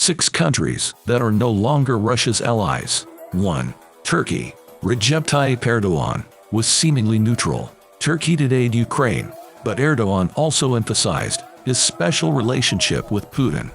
6 countries that are no longer Russia's allies. 1. Turkey. Recep Tayyip Erdogan was seemingly neutral. Turkey did aid Ukraine, but Erdogan also emphasized his special relationship with Putin.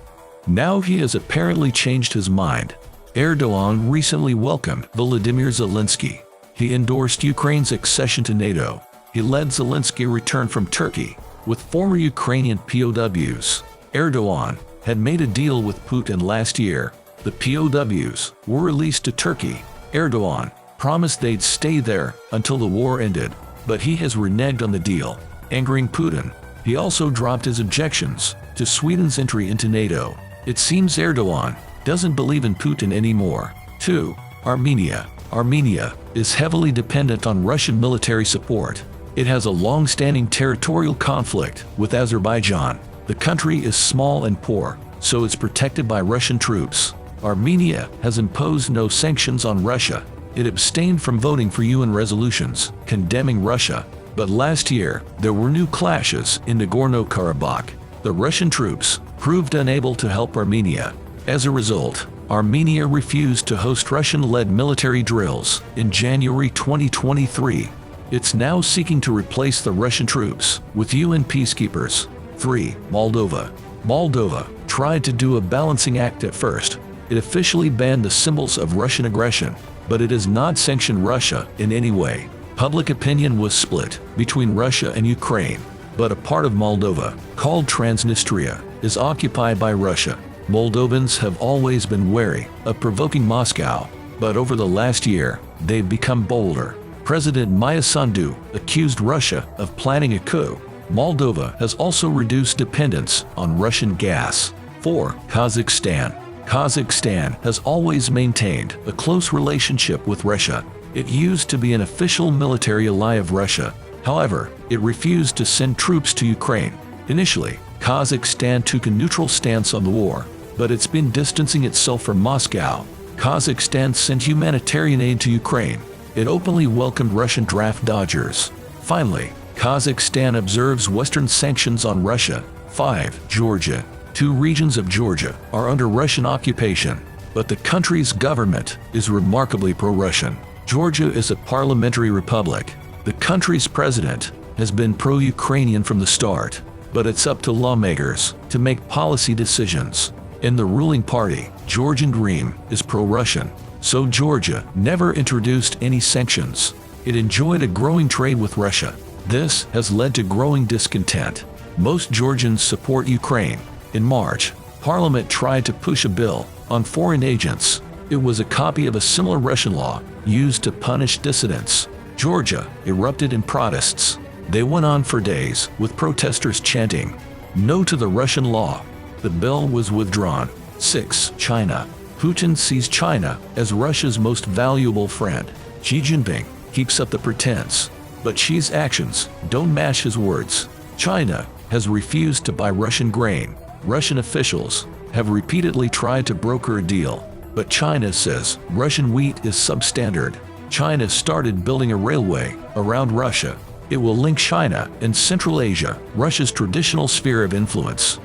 Now he has apparently changed his mind. Erdogan recently welcomed Volodymyr Zelensky. He endorsed Ukraine's accession to NATO. He led Zelensky's return from Turkey with former Ukrainian POWs. Erdogan had made a deal with Putin last year. The POWs were released to Turkey. Erdogan promised they'd stay there until the war ended, but he has reneged on the deal, angering Putin. He also dropped his objections to Sweden's entry into NATO. It seems Erdogan doesn't believe in Putin anymore. 2. Armenia. Armenia is heavily dependent on Russian military support. It has a long-standing territorial conflict with Azerbaijan. The country is small and poor, so it's protected by Russian troops. Armenia has imposed no sanctions on Russia. It abstained from voting for UN resolutions condemning Russia. But last year, there were new clashes in Nagorno-Karabakh. The Russian troops proved unable to help Armenia. As a result, Armenia refused to host Russian-led military drills in January 2023. It's now seeking to replace the Russian troops with UN peacekeepers. 3. Moldova. Moldova tried to do a balancing act at first. It officially banned the symbols of Russian aggression, but it has not sanctioned Russia in any way. Public opinion was split between Russia and Ukraine, but a part of Moldova, called Transnistria, is occupied by Russia. Moldovans have always been wary of provoking Moscow, but over the last year, they've become bolder. President Maya Sandu accused Russia of planning a coup. Moldova has also reduced dependence on Russian gas. 4. Kazakhstan. Kazakhstan has always maintained a close relationship with Russia. It used to be an official military ally of Russia. However, it refused to send troops to Ukraine. Initially, Kazakhstan took a neutral stance on the war, but it's been distancing itself from Moscow. Kazakhstan sent humanitarian aid to Ukraine. It openly welcomed Russian draft dodgers. Finally, Kazakhstan observes Western sanctions on Russia. 5. Georgia. 2 regions of Georgia are under Russian occupation, but the country's government is remarkably pro-Russian. Georgia is a parliamentary republic. The country's president has been pro-Ukrainian from the start, but it's up to lawmakers to make policy decisions. In the ruling party, Georgian Dream is pro-Russian, so Georgia never introduced any sanctions. It enjoyed a growing trade with Russia. This has led to growing discontent. Most Georgians support Ukraine. In March, Parliament tried to push a bill on foreign agents. It was a copy of a similar Russian law used to punish dissidents. Georgia erupted in protests. They went on for days, with protesters chanting, "No to the Russian law." The bill was withdrawn. 6. China. Putin sees China as Russia's most valuable friend. Xi Jinping keeps up the pretense, but Xi's actions don't match his words. China has refused to buy Russian grain. Russian officials have repeatedly tried to broker a deal, but China says Russian wheat is substandard. China started building a railway around Russia. It will link China and Central Asia, Russia's traditional sphere of influence.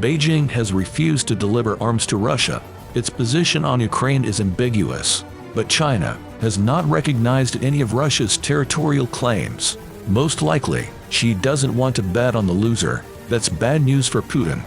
Beijing has refused to deliver arms to Russia. Its position on Ukraine is ambiguous, but China has not recognized any of Russia's territorial claims. Most likely, Xi doesn't want to bet on the loser. That's bad news for Putin.